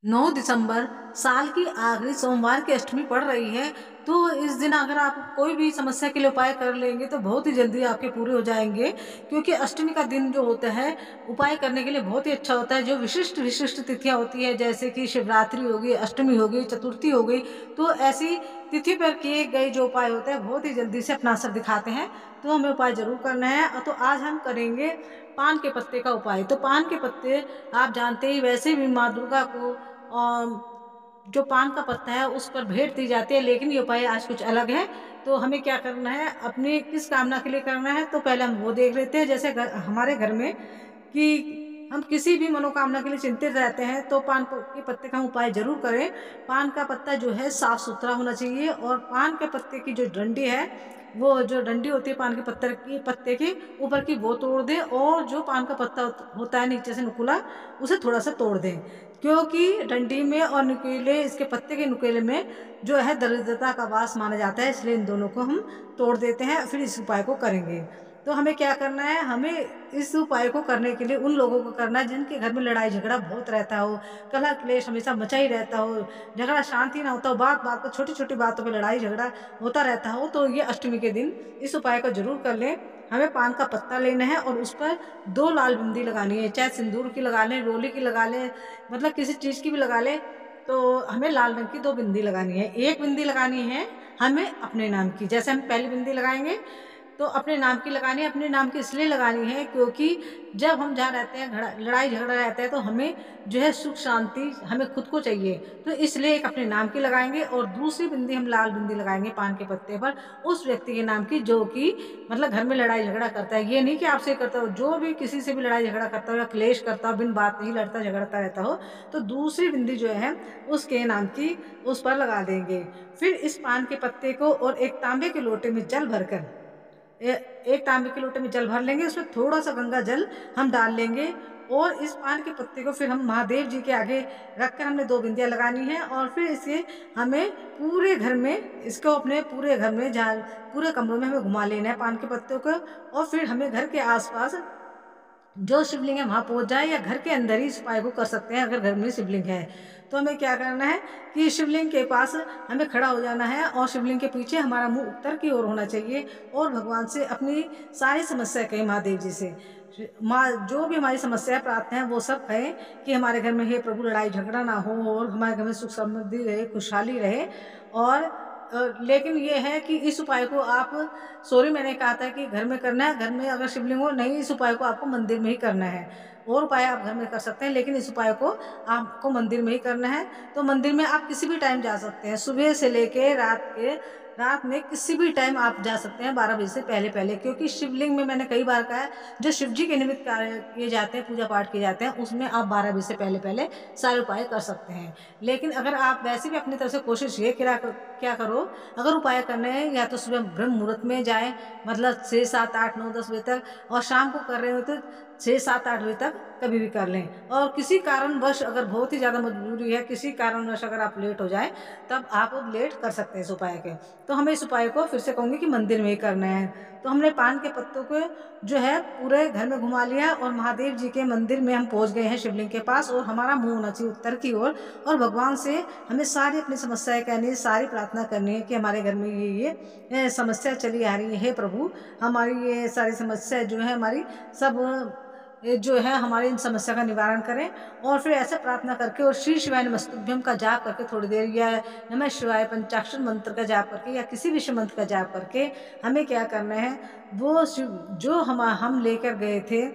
9 दिसंबर साल की आखिरी सोमवार की अष्टमी पड़ रही है। तो इस दिन अगर आप कोई भी समस्या के लिए उपाय कर लेंगे तो बहुत ही जल्दी आपके पूरे हो जाएँगे। क्योंकि अष्टमी का दिन जो होता है, उपाय करने के लिए बहुत ही अच्छा होता है। जो विशिष्ट विशिष्ट तिथियाँ होती हैं, जैसे कि शिवरात्रि हो गई, अष्टमी हो गई, चतुर्थी हो गई, तो ऐसी तिथि पर किए गए जो उपाय होते हैं बहुत ही जल्दी से अपना असर दिखाते हैं। तो हमें उपाय ज़रूर करना है। तो आज हम करेंगे पान के पत्ते का उपाय। तो पान के पत्ते आप जानते ही, वैसे भी माँ दुर्गा को जो पान का पत्ता है उस पर भेंट दी जाती है, लेकिन ये उपाय आज कुछ अलग है। तो हमें क्या करना है, अपनी किस कामना के लिए करना है, तो पहले हम वो देख लेते हैं। जैसे हमारे घर में कि हम किसी भी मनोकामना के लिए चिंतित रहते हैं, तो पान के पत्ते का हम उपाय ज़रूर करें। पान का पत्ता जो है साफ-सुथरा होना चाहिए, और पान के पत्ते की जो डंडी है, वो जो डंडी होती है पान के पत्ते की ऊपर की, वो तोड़ दें, और जो पान का पत्ता होता है नीचे से नुकीला, उसे थोड़ा-सा तोड़ दें। क्योंकि डंडी में और नुकीले, इसके पत्ते के नुकीले में जो है दरिद्रता का वास माना जाता है, इसलिए इन दोनों को हम तोड़ देते हैं, फिर इस उपाय को करेंगे। तो हमें क्या करना है, हमें इस उपाय को करने के लिए उन लोगों को करना है जिनके घर में लड़ाई झगड़ा बहुत रहता हो, कलह क्लेश हमेशा मचा ही रहता हो, झगड़ा शांति ना होता हो, बात-बात पर छोटी-छोटी बातों पे लड़ाई झगड़ा होता रहता हो, तो ये अष्टमी के दिन इस उपाय को ज़रूर कर लें। हमें पान का पत्ता लेना है और उस पर 2 लाल बिंदी लगानी है, चाहे सिंदूर की लगा लें, रोली की लगा लें, मतलब किसी चीज़ की भी लगा लें। तो हमें लाल रंग की 2 बिंदी लगानी है। 1 बिंदी लगानी है हमें अपने नाम की। जैसे हम पहली बिंदी लगाएँगे, तो अपने नाम की लगानी है। अपने नाम की इसलिए लगानी है क्योंकि जब हम जहाँ रहते हैं, लड़ाई झगड़ा रहता है, तो हमें जो है सुख शांति हमें खुद को चाहिए। तो इसलिए एक अपने नाम की लगाएँगे, और दूसरी बिंदी हम लाल बिंदी लगाएँगे पान के पत्ते पर उस व्यक्ति के नाम की, जो कि मतलब घर में लड़ाई झगड़ा करता है। ये नहीं कि आपसे करता हो, जो भी किसी से भी लड़ाई झगड़ा करता हो या क्लेश करता हो, बिन बात नहीं लड़ता झगड़ता रहता हो, तो दूसरी बिंदी जो है उसके नाम की उस पर लगा देंगे। फिर इस पान के पत्ते को और एक तांबे के लोटे में जल भरकर, ए एक तांबे के लोटे में जल भर लेंगे, उसमें थोड़ा-सा गंगा जल हम डाल लेंगे, और इस पान के पत्ते को फिर हम महादेव जी के आगे रखकर हमने 2 बिंदियाँ लगानी है, और फिर इसे हमें पूरे घर में, इसको अपने पूरे घर में, जहाँ पूरे कमरों में हमें घुमा लेना है पान के पत्तों को, और फिर हमें घर के आस-पास जो शिवलिंग है वहाँ पहुँच जाए, या घर के अंदर ही इस उपाय को कर सकते हैं अगर घर में शिवलिंग है। तो हमें क्या करना है कि शिवलिंग के पास हमें खड़ा हो जाना है, और शिवलिंग के पीछे हमारा मुँह उत्तर की ओर होना चाहिए, और भगवान से अपनी सारी समस्या कहें, महादेव जी से। माँ जो भी हमारी समस्या प्रार्थना है वो सब कहें कि हमारे घर में हे प्रभु लड़ाई झगड़ा ना हो, और हमारे घर में सुख समृद्धि रहे, खुशहाली रहे। और लेकिन ये है कि इस उपाय को आप, सॉरी मैंने कहा था कि घर में करना है, घर में अगर शिवलिंग हो नहीं, इस उपाय को आपको मंदिर में ही करना है। और उपाय आप घर में कर सकते हैं, लेकिन इस उपाय को आपको मंदिर में ही करना है। तो मंदिर में आप किसी भी टाइम जा सकते हैं, सुबह से लेके रात में किसी भी टाइम आप जा सकते हैं, 12 बजे से पहले-पहले, क्योंकि शिवलिंग में मैंने कई बार कहा है, जो शिव जी के निमित्त कार्य किए जाते हैं, पूजा-पाठ किए जाते हैं, उसमें आप 12 बजे से पहले-पहले सारे उपाय कर सकते हैं। लेकिन अगर आप वैसे भी अपनी तरफ से कोशिश ये क्या करो, अगर उपाय करने हैं या तो सुबह ब्रह्म मुहूर्त में जाएँ, मतलब 6, 7, 8, 9, 10 बजे तक, और शाम को कर रहे हो तो 6, 7, 8 बजे तक कभी भी कर लें। और किसी कारणवश अगर बहुत ही ज़्यादा मजबूरी है, किसी कारणवश अगर आप लेट हो जाएँ, तब आप लेट कर सकते हैं इस उपाय के। तो हमें इस उपाय को फिर से कहूँगी कि मंदिर में ही करना है। तो हमने पान के पत्तों को जो है पूरे घर में घुमा लिया, और महादेव जी के मंदिर में हम पहुँच गए हैं शिवलिंग के पास, और हमारा मुँह होना चाहिए उत्तर की ओर, और भगवान से हमें सारी अपनी समस्याएँ कहनी है, सारी प्रार्थना करनी है कि हमारे घर में ये समस्या चली आ रही है। हे प्रभु, हमारी ये सारी समस्या जो है हमारी सब जो है हमारी इन समस्या का निवारण करें। और फिर ऐसे प्रार्थना करके और श्री शिवाय नमस्तुभ्यम का जाप करके थोड़ी देर, या नमः शिवाय पंचाक्षर मंत्र का जाप करके, या किसी भी शिव मंत्र का जाप करके, हमें क्या करना है, वो शिव जो हम लेकर गए थे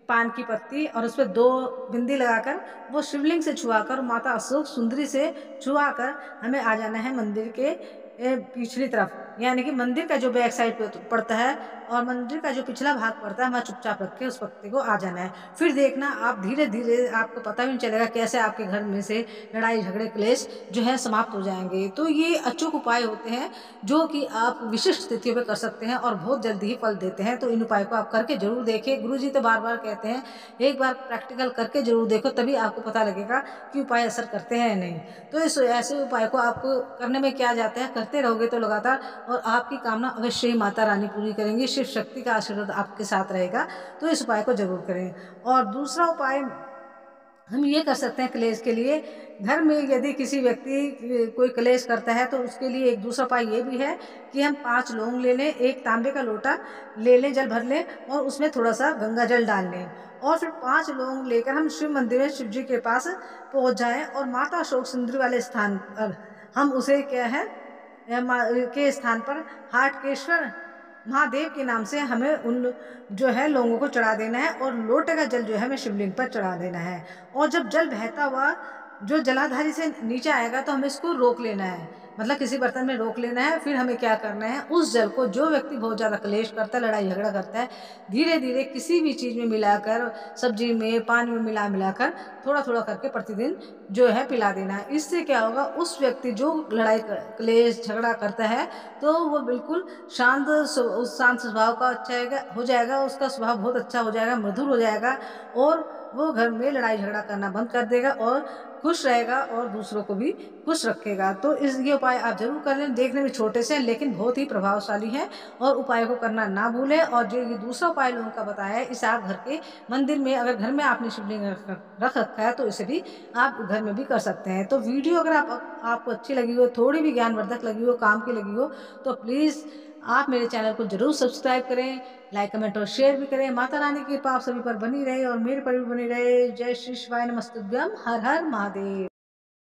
पान की पत्ती, और उसपे 2 बिंदी लगाकर वो शिवलिंग से छुआकर, माता अशोक सुंदरी से छुआकर, हमें आ जाना है मंदिर के पिछली तरफ। यानी कि मंदिर का जो बैक साइड पे पड़ता है, और मंदिर का जो पिछला भाग पड़ता है, वहाँ चुपचाप रख के उस पत्ते को आ जाना है। फिर देखना आप धीरे-धीरे, आपको पता भी नहीं चलेगा कैसे आपके घर में से लड़ाई झगड़े क्लेश जो है समाप्त हो जाएँगे। तो ये अचूक उपाय होते हैं, जो कि आप विशिष्ट तिथियों पे कर सकते हैं, और बहुत जल्दी ही फल देते हैं। तो इन उपाय को आप करके ज़रूर देखिए। गुरुजी तो बार-बार कहते हैं, एक बार प्रैक्टिकल करके ज़रूर देखो, तभी आपको पता लगेगा कि उपाय असर करते हैं या नहीं। तो इस ऐसे उपाय को आपको करने में क्या जाता है, करते रहोगे तो लगातार, और आपकी कामना अवश्य ही माता रानी पूरी करेंगी। शिव शक्ति का आशीर्वाद आपके साथ रहेगा। तो इस उपाय को ज़रूर करें। और दूसरा उपाय हम ये कर सकते हैं क्लेश के लिए। घर में यदि किसी व्यक्ति कोई क्लेश करता है तो उसके लिए एक दूसरा उपाय ये भी है कि हम 5 लौंग ले लें, एक तांबे का लोटा ले लें, जल भर लें और उसमें थोड़ा सा गंगा जल डाल लें और फिर 5 लौंग लेकर हम शिव मंदिर में शिव जी के पास पहुंच जाएं और माता अशोक सुंदरी वाले स्थान पर हम उसे क्या है के स्थान पर हाटकेश्वर महादेव के नाम से हमें उन जो है लोगों को चढ़ा देना है और लोटे का जल जो है हमें शिवलिंग पर चढ़ा देना है। और जब जल बहता हुआ जो जलाधारी से नीचे आएगा तो हमें इसको रोक लेना है, मतलब किसी बर्तन में रोक लेना है। फिर हमें क्या करना है, उस जल को जो व्यक्ति बहुत ज़्यादा क्लेश करता है, लड़ाई झगड़ा करता है, धीरे धीरे किसी भी चीज़ में मिलाकर, सब्जी में, पानी में मिलाकर थोड़ा थोड़ा करके प्रतिदिन जो है पिला देना है। इससे क्या होगा, उस व्यक्ति जो लड़ाई क्लेश झगड़ा करता है तो वो बिल्कुल शांत स्वभाव का अच्छा हो जाएगा, उसका स्वभाव बहुत अच्छा हो जाएगा, मधुर हो जाएगा और वो घर में लड़ाई झगड़ा करना बंद कर देगा और खुश रहेगा और दूसरों को भी खुश रखेगा। तो इस ये उपाय आप जरूर कर लें। देखने में छोटे से हैं लेकिन बहुत ही प्रभावशाली हैं और उपाय को करना ना भूलें। और जो ये दूसरा उपाय लोगों का बताया है, इसे आप घर के मंदिर में, अगर घर में आपने शिवलिंग रख रखा है तो इसे भी आप घर में भी कर सकते हैं। तो वीडियो अगर आपको अच्छी लगी हो, थोड़ी भी ज्ञानवर्धक लगी हो, काम की लगी हो, तो प्लीज़ आप मेरे चैनल को जरूर सब्सक्राइब करें, लाइक कमेंट और शेयर भी करें। माता रानी की कृपा आप सभी पर बनी रहे और मेरे पर भी बनी रहे। जय श्री शिवाय नमस्तुभ्यम। हर हर महादेव।